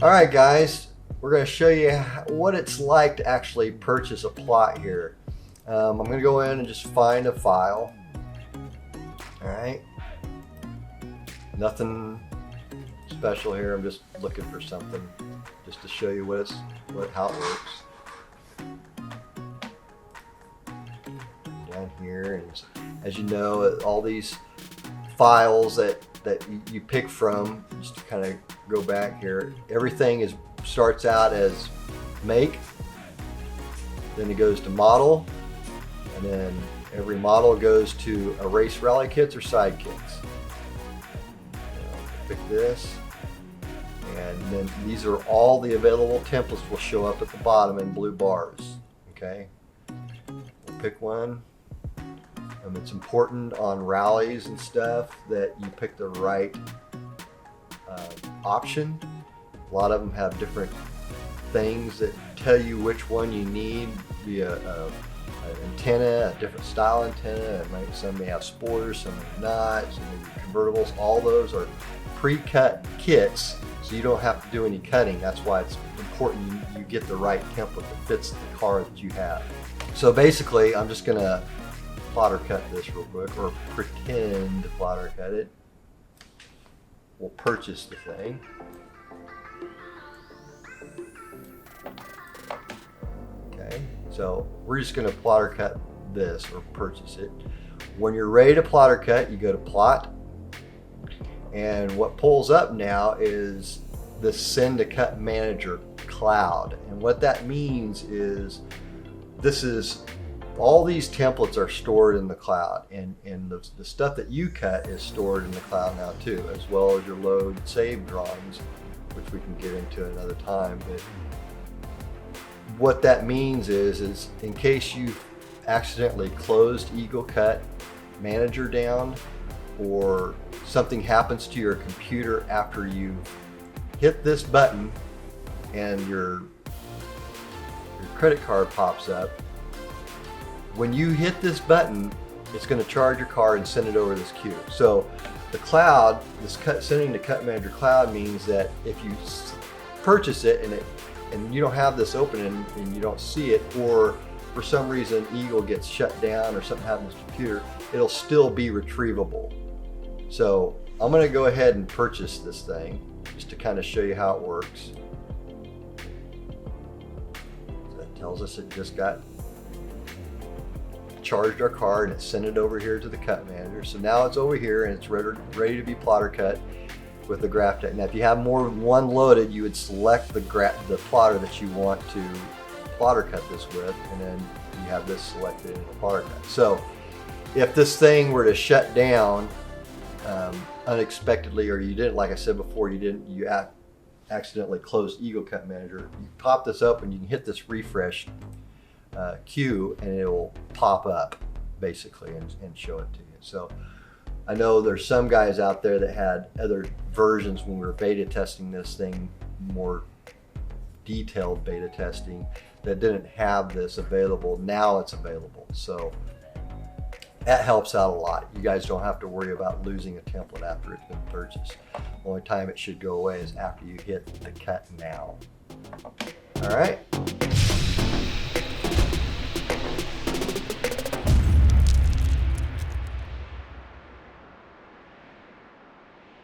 All right, guys, we're going to show you what it's like to actually purchase a plot here. I'm going to go in and just find a file. All right. Nothing special here. I'm just looking for something just to show you how it works. Down here, and as you know, all these files that you pick from, just to kind of go back here, everything starts out as make, then it goes to model, and then every model goes to a race rally kits or side kits. Pick this, and then these are all the available templates will show up at the bottom in blue bars. Okay, we'll pick one. It's important on rallies and stuff that you pick the right option. A lot of them have different things that tell you which one you need, via an antenna, a different style antenna. Some may have spoilers, some may not, some may be convertibles. All those are pre-cut kits, so you don't have to do any cutting. That's why it's important you get the right template that fits the car that you have. So basically, I'm just going to plotter cut this real quick, or pretend to plotter cut it. We'll purchase the thing. Okay, so we're just going to plotter cut this or purchase it. When you're ready to plotter cut, you go to plot, and what pulls up now is the Send to Cut Manager cloud. And what that means is all these templates are stored in the cloud, and the stuff that you cut is stored in the cloud now too, as well as your load and save drawings, which we can get into another time. But what that means is in case you accidentally closed Eagle Cut Manager down, or something happens to your computer after you hit this button and your credit card pops up, when you hit this button, it's going to charge your card and send it over this queue. So the cloud, sending to Cut Manager cloud, means that if you purchase it and you don't have this open and you don't see it, or for some reason Eagle gets shut down or something happens to the computer, it'll still be retrievable. So I'm going to go ahead and purchase this thing just to kind of show you how it works. So that tells us it just got charged our card and it sent it over here to the Cut Manager. So now it's over here and it's ready to be plotter cut with the Graphtec. Now if you have more than one loaded, you would select the plotter that you want to plotter cut this with, and then you have this selected in the plotter cut. So if this thing were to shut down unexpectedly, or you didn't, like I said before, you accidentally closed Eagle Cut Manager, you pop this open, you can hit this refresh queue and it will pop up basically and show it to you. So I know there's some guys out there that had other versions when we were beta testing this thing, more detailed beta testing, that didn't have this available. Now it's available, so that helps out a lot. You guys don't have to worry about losing a template after it's been purchased. The only time it should go away is after you hit the cut now. All right.